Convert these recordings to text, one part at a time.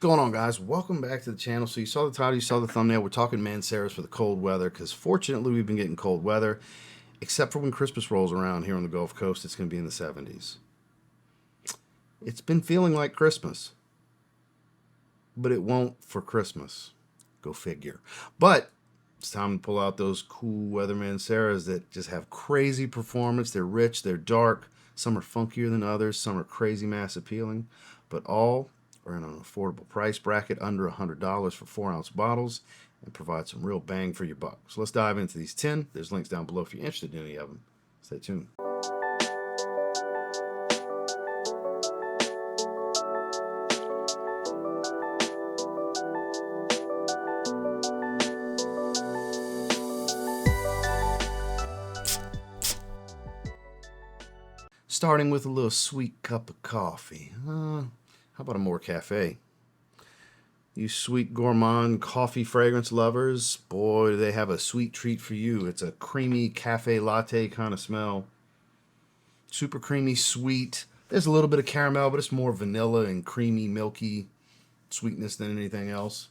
Going on, guys? Welcome back to the channel. So you saw the title, you saw the thumbnail. We're talking Manceras for the cold weather because fortunately we've been getting cold weather, except for when Christmas rolls around here on the Gulf Coast. It's going to be in the 70s. It's been feeling like Christmas, but it won't for Christmas. Go figure. But it's time to pull out those cool weather Manceras that just have crazy performance. They're rich, they're dark. Some are funkier than others. Some are crazy mass appealing, but all are in an affordable price bracket under $100 for 4-ounce bottles and provide some real bang for your buck. So let's dive into these 10. There's links down below if you're interested in any of them. Stay tuned. Starting with a little sweet cup of coffee. How about Amore Caffe? You sweet gourmand coffee fragrance lovers, boy, do they have a sweet treat for you. It's a creamy cafe latte kind of smell. Super creamy, sweet. There's a little bit of caramel, but it's more vanilla and creamy, milky sweetness than anything else.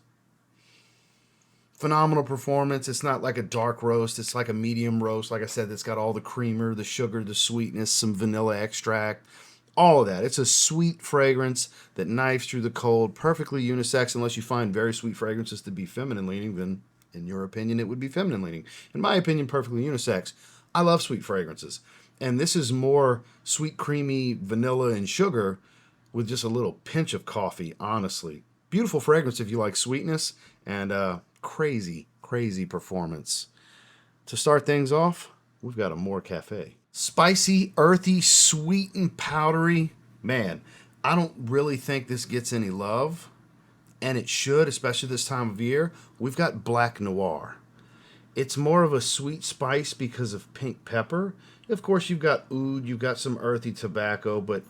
Phenomenal performance. It's not like a dark roast. It's like a medium roast. Like I said, it's got all the creamer, the sugar, the sweetness, some vanilla extract. All of that. It's a sweet fragrance that knifes through the cold, perfectly unisex. Unless you find very sweet fragrances to be feminine leaning, then in your opinion, it would be feminine leaning. In my opinion, perfectly unisex. I love sweet fragrances. And this is more sweet, creamy vanilla and sugar with just a little pinch of coffee, honestly. Beautiful fragrance if you like sweetness, and crazy, crazy performance. To start things off, we've got Amore Caffe. Spicy, earthy, sweet, and powdery. Man, I don't really think this gets any love, and it should, especially this time of year. We've got Black Noir. It's more of a sweet spice because of pink pepper. Of course, you've got oud, you've got some earthy tobacco, but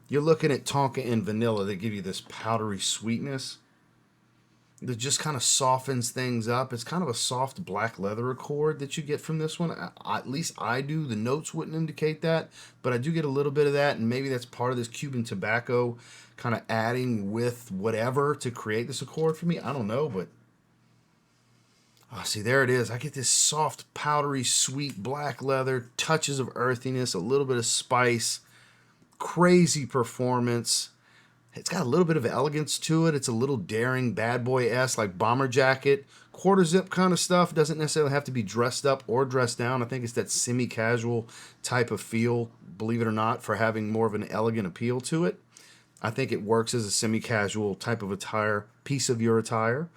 you're looking at Tonka and vanilla that give you this powdery sweetness that just kind of softens things up. It's kind of a soft black leather accord that you get from this one. At least I do. The notes wouldn't indicate that, but I do get a little bit of that, and maybe that's part of this Cuban tobacco kind of adding with whatever to create this accord for me. I don't know, but oh, see, there it is. I get this soft, powdery, sweet black leather, touches of earthiness, a little bit of spice, crazy performance. It's got a little bit of elegance to it. It's a little daring, bad boy-esque, like bomber jacket, quarter zip kind of stuff. Doesn't necessarily have to be dressed up or dressed down. I think it's that semi-casual type of feel, believe it or not, for having more of an elegant appeal to it. I think it works as a semi-casual type of attire, piece of your attire.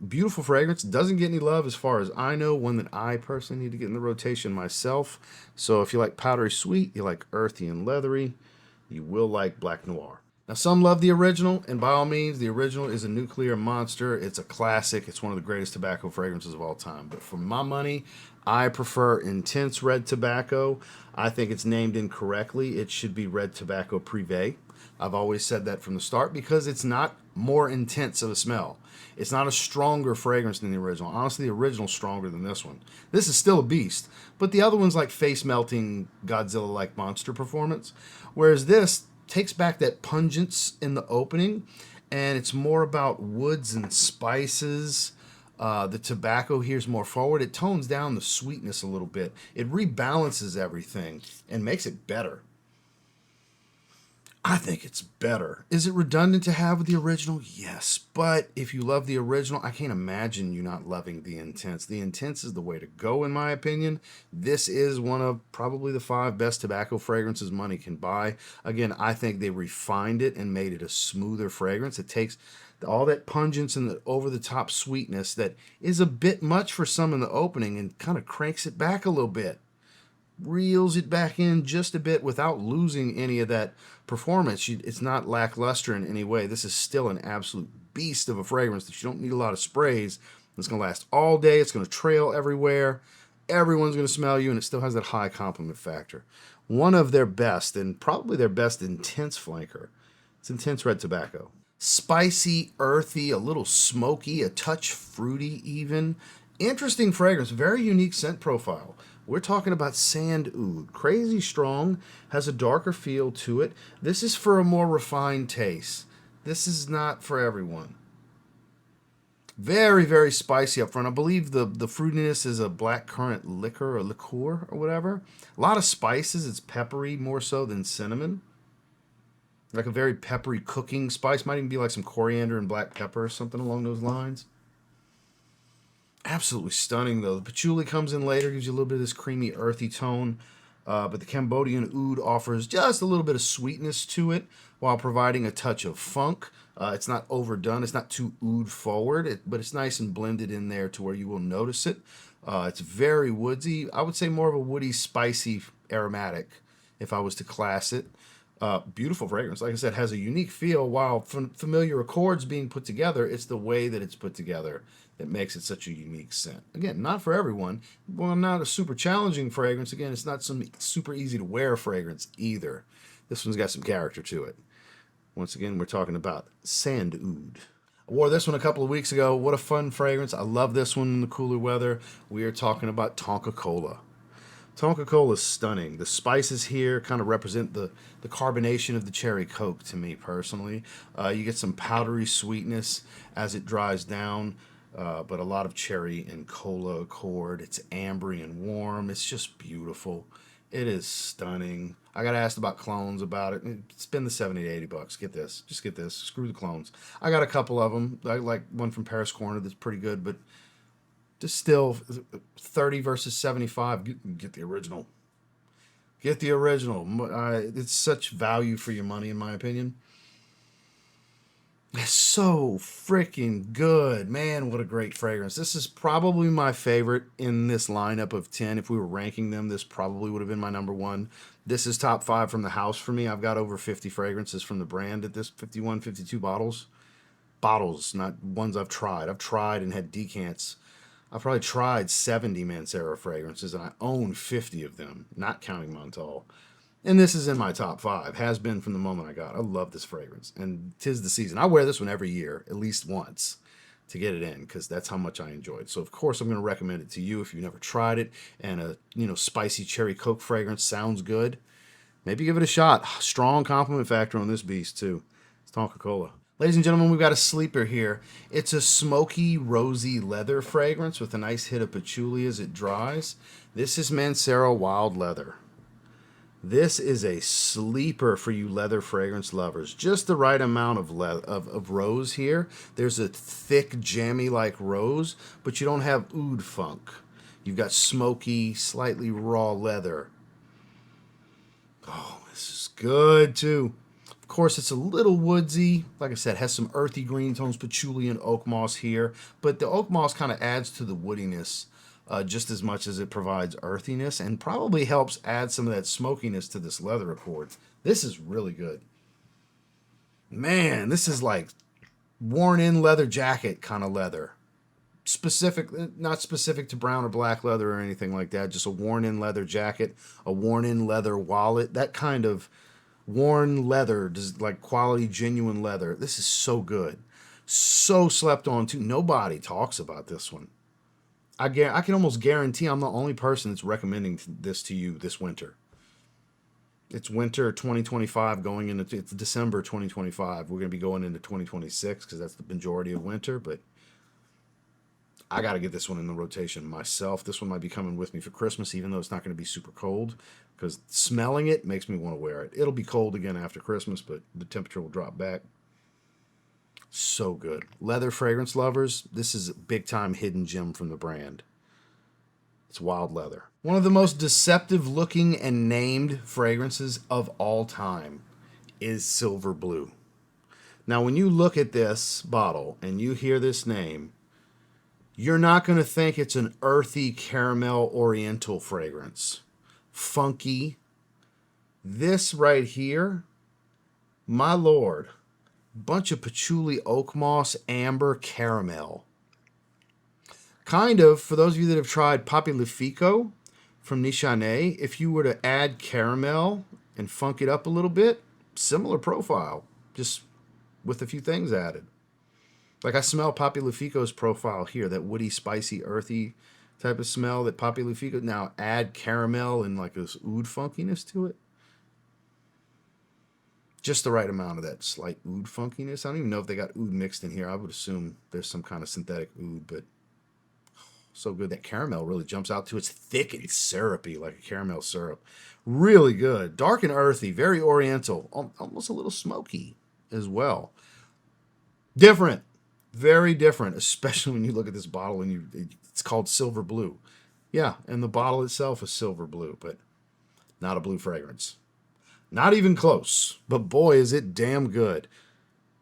Beautiful fragrance. Doesn't get any love as far as I know. One that I personally need to get in the rotation myself. So if you like powdery sweet, you like earthy and leathery, you will like Black Noir. Now, some love the original, and by all means, the original is a nuclear monster. It's a classic. It's one of the greatest tobacco fragrances of all time. But for my money, I prefer Intense Red Tobacco. I think it's named incorrectly. It should be Red Tobacco Privé. I've always said that from the start because it's not more intense of a smell. It's not a stronger fragrance than the original. Honestly, the original's stronger than this one. This is still a beast, but the other one's like face-melting Godzilla-like monster performance, whereas this takes back that pungence in the opening, and it's more about woods and spices. The tobacco here is more forward. It tones down the sweetness a little bit. It rebalances everything and makes it better. I think it's better. Is it redundant to have with the original? Yes. But if you love the original, I can't imagine you not loving the Intense. The Intense is the way to go, in my opinion. This is one of probably the 5 best tobacco fragrances money can buy. Again, I think they refined it and made it a smoother fragrance. It takes all that pungence and the over-the-top sweetness that is a bit much for some in the opening and kind of cranks it back a little bit. Reels it back in just a bit without losing any of that performance. It's not lackluster in any way. This is still an absolute beast of a fragrance that you don't need a lot of sprays. It's going to last all day. It's going to trail everywhere. Everyone's going to smell you, and it still has that high compliment factor. One of their best, and probably their best intense flanker. It's Intense Red Tobacco. Spicy, earthy, a little smoky, a touch fruity even. Interesting fragrance, very unique scent profile. We're talking about sand oud. Crazy strong, has a darker feel to it. This is for a more refined taste. This is not for everyone. Very, very spicy up front. I believe the fruitiness is a black currant liqueur or whatever. A lot of spices. It's peppery more so than cinnamon. Like a very peppery cooking spice. Might even be like some coriander and black pepper or something along those lines. Absolutely stunning though. The patchouli comes in later, gives you a little bit of this creamy, earthy tone. But the Cambodian oud offers just a little bit of sweetness to it while providing a touch of funk. It's not overdone. It's not too oud forward, but it's nice and blended in there to where you will notice it. It's very woodsy. I would say more of a woody, spicy, aromatic if I was to class it. Beautiful fragrance. Like I said, has a unique feel. While familiar accords being put together, it's the way that it's put together that makes it such a unique scent. Again, not for everyone. Well, not a super challenging fragrance. Again, it's not some super easy to wear fragrance either. This one's got some character to it. Once again, we're talking about Sand Oud. I wore this one a couple of weeks ago. What a fun fragrance. I love this one in the cooler weather. We are talking about Tonka Cola. Tonka Cola is stunning. The spices here kind of represent the carbonation of the cherry Coke to me personally. You get some powdery sweetness as it dries down, but a lot of cherry and cola accord. It's ambery and warm. It's just beautiful. It is stunning. I got asked about clones about it. Spend the 70 to 80 bucks. Get this. Just get this. Screw the clones. I got a couple of them. I like one from Paris Corner that's pretty good, but just still 30 versus 75. Get the original. Get the original. It's such value for your money, in my opinion. It's so freaking good. Man, what a great fragrance. This is probably my favorite in this lineup of 10. If we were ranking them, this probably would have been my number one. This is top 5 from the house for me. I've got over 50 fragrances from the brand at this 51, 52 bottles. Bottles, not ones I've tried. I've tried and had decants. I've probably tried 70 Mancera fragrances, and I own 50 of them, not counting Montal. And this is in my top 5. Has been from the moment I got it. I love this fragrance, and 'tis the season. I wear this one every year, at least once, to get it in, because that's how much I enjoy it. So of course I'm going to recommend it to you if you've never tried it, and a spicy cherry Coke fragrance sounds good. Maybe give it a shot. Strong compliment factor on this beast too. It's Tonka Cola. Ladies and gentlemen, we've got a sleeper here. It's a smoky, rosy leather fragrance with a nice hit of patchouli as it dries. This is Mancera Wild Leather. This is a sleeper for you leather fragrance lovers. Just the right amount of rose here. There's a thick, jammy-like rose, but you don't have oud funk. You've got smoky, slightly raw leather. Oh, this is good too. Of course, it's a little woodsy. Like I said, has some earthy green tones, patchouli and oak moss here. But the oak moss kind of adds to the woodiness just as much as it provides earthiness, and probably helps add some of that smokiness to this leather accord. This is really good. Man, this is like worn in leather jacket kind of leather. Not specific to brown or black leather or anything like that. Just a worn in leather jacket, a worn in leather wallet. That kind of worn leather, just like quality, genuine leather. This is so good. So slept on too. Nobody talks about this one. I can almost guarantee I'm the only person that's recommending this to you this winter. It's winter 2025 going into it's December 2025. We're going to be going into 2026 because that's the majority of winter, but I got to get this one in the rotation myself. This one might be coming with me for Christmas, even though it's not going to be super cold, because smelling it makes me want to wear it. It'll be cold again after Christmas, but the temperature will drop back. So good. Leather fragrance lovers, this is a big time hidden gem from the brand. It's wild leather. One of the most deceptive looking and named fragrances of all time is Silver Blue. Now, when you look at this bottle and you hear this name, you're not going to think it's an earthy caramel oriental fragrance. Funky. This right here, my lord, bunch of patchouli, oak moss, amber, caramel. Kind of, for those of you that have tried Papi Le Fico from Nichane, if you were to add caramel and funk it up a little bit, similar profile, just with a few things added. Like I smell Papi Le Fico's profile here, that woody, spicy, earthy type of smell that Papi Le Fico. Now add caramel and like this oud funkiness to it. Just the right amount of that slight oud funkiness. I don't even know if they got oud mixed in here. I would assume there's some kind of synthetic oud, but so good. That caramel really jumps out too. It's thick and syrupy, like a caramel syrup. Really good. Dark and earthy, very oriental, almost a little smoky as well. Different. Very different, especially when you look at this bottle and it's called silver blue. Yeah, and the bottle itself is silver blue, but not a blue fragrance. Not even close, but boy, is it damn good.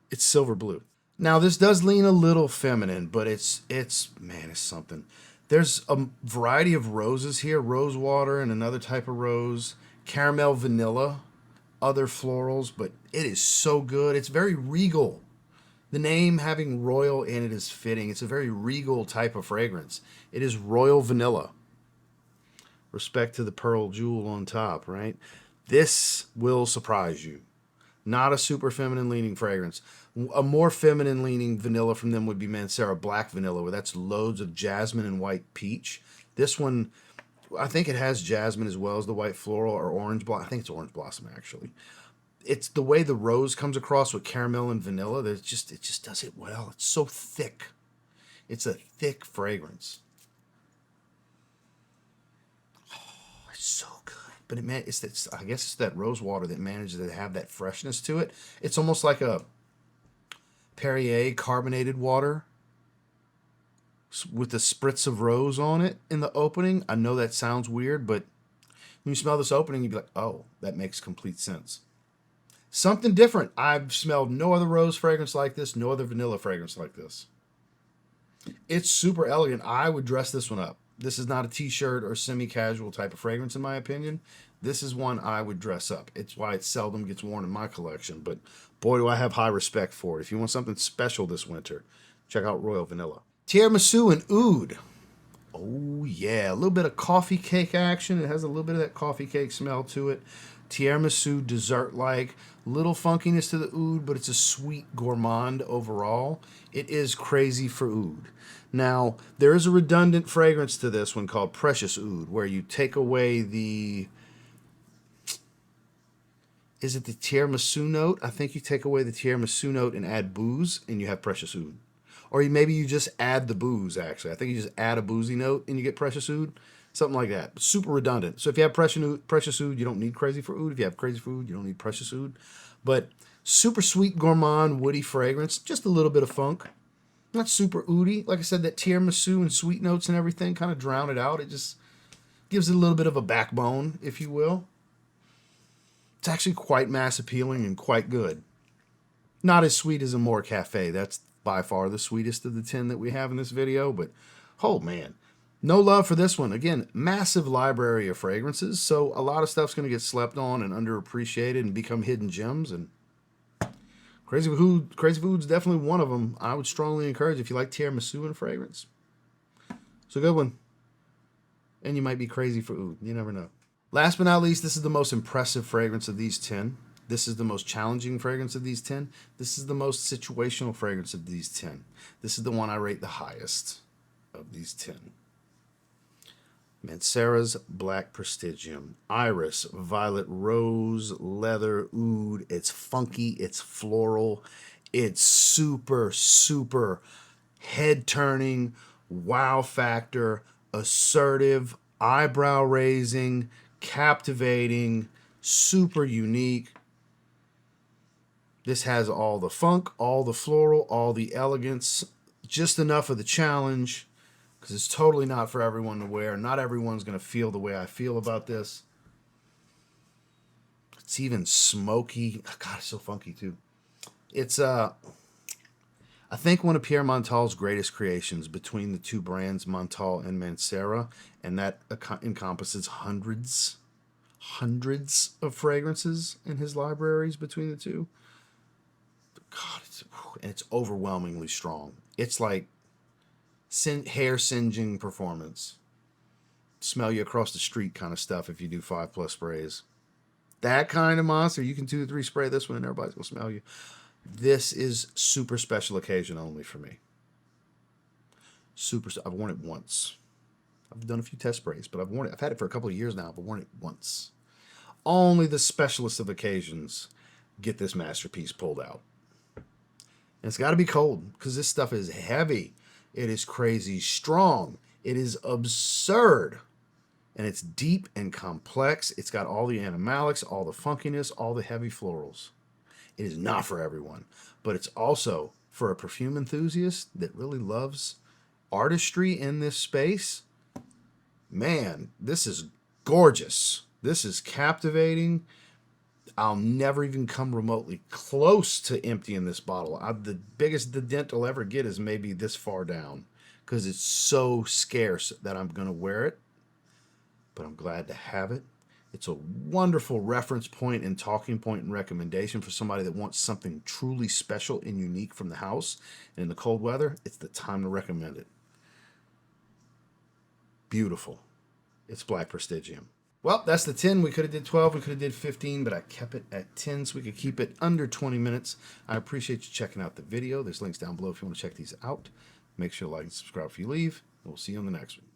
It's silver blue. Now, this does lean a little feminine, but man, it's something. There's a variety of roses here, rose water and another type of rose, caramel vanilla, other florals, but it is so good. It's very regal. The name having royal in it is fitting. It's a very regal type of fragrance. It is royal vanilla. Respect to the pearl jewel on top, right? This will surprise you. Not a super feminine leaning fragrance. A more feminine leaning vanilla from them would be Mancera Black Vanilla, where that's loads of jasmine and white peach. This one, I think it has jasmine as well as the white floral or orange blossom. I think it's orange blossom actually. It's the way the rose comes across with caramel and vanilla. It just does it well. It's so thick. It's a thick fragrance. Oh, it's so good. But I guess it's that rose water that manages to have that freshness to it. It's almost like a Perrier carbonated water with a spritz of rose on it in the opening. I know that sounds weird, but when you smell this opening, you'd be like, oh, that makes complete sense. Something different. I've smelled no other rose fragrance like this, no other vanilla fragrance like this. It's super elegant. I would dress this one up. This is not a t-shirt or semi-casual type of fragrance, in my opinion. This is one I would dress up. It's why it seldom gets worn in my collection, but boy, do I have high respect for it. If you want something special this winter, check out Royal Vanilla. Tiramisu and Oud. Oh, yeah. A little bit of coffee cake action. It has a little bit of that coffee cake smell to it. Tiramisu, dessert-like. Little funkiness to the oud, but it's a sweet gourmand overall. It is Crazy For Oud. Now, there is a redundant fragrance to this one called Precious Oud, where you take away the... Is it the tiramisu note? I think you take away the tiramisu note and add booze, and you have Precious Oud. Or maybe you just add the booze, actually. I think you just add a boozy note and you get Precious Oud. Something like that. Super redundant. So if you have Precious Oud, you don't need Crazy For Oud. If you have Crazy For Oud, you don't need Precious Oud. But super sweet, gourmand, woody fragrance. Just a little bit of funk. Not super oudy. Like I said, that tiramisu and sweet notes and everything kind of drown it out. It just gives it a little bit of a backbone, if you will. It's actually quite mass appealing and quite good. Not as sweet as Amore Caffe. That's by far the sweetest of the 10 that we have in this video. But, oh man. No love for this one. Again, massive library of fragrances, so a lot of stuff's going to get slept on and underappreciated and become hidden gems. And Crazy For Oud's definitely one of them. I would strongly encourage if you like tiramisu and fragrance. It's a good one. And you might be crazy for oud. You never know. Last but not least, this is the most impressive fragrance of these 10. This is the most challenging fragrance of these 10. This is the most situational fragrance of these 10. This is the one I rate the highest of these 10. Mancera's Black Prestigium. Iris, violet, rose, leather, oud. It's funky. It's floral. It's super, super head-turning, wow factor, assertive, eyebrow-raising, captivating, super unique. This has all the funk, all the floral, all the elegance, just enough of the challenge. Because it's totally not for everyone to wear. Not everyone's going to feel the way I feel about this. It's even smoky. Oh, God, it's so funky, too. It's, I think, one of Pierre Montal's greatest creations between the two brands, Montal and Mancera. And that encompasses hundreds of fragrances in his libraries between the two. God, it's overwhelmingly strong. It's like hair singeing performance. Smell you across the street kind of stuff if you do 5+ sprays. That kind of monster, you can 2 or 3 spray this one and everybody's going to smell you. This is super special occasion only for me. I've worn it once. I've done a few test sprays, but I've worn it. I've had it for a couple of years now, but worn it once. Only the specialist of occasions get this masterpiece pulled out. And it's got to be cold because this stuff is heavy. It is crazy strong. It is absurd. And it's deep and complex. It's got all the animalics, all the funkiness, all the heavy florals. It is not for everyone, but it's also for a perfume enthusiast that really loves artistry in this space. Man, this is gorgeous. This is captivating. I'll never even come remotely close to emptying this bottle. The biggest the dent I'll ever get is maybe this far down because it's so scarce that I'm going to wear it. But I'm glad to have it. It's a wonderful reference point and talking point and recommendation for somebody that wants something truly special and unique from the house. And in the cold weather, it's the time to recommend it. Beautiful. It's Black Prestigium. Well, that's the 10. We could have did 12. We could have did 15, but I kept it at 10 so we could keep it under 20 minutes. I appreciate you checking out the video. There's links down below if you want to check these out. Make sure to like and subscribe if you leave. And we'll see you on the next one.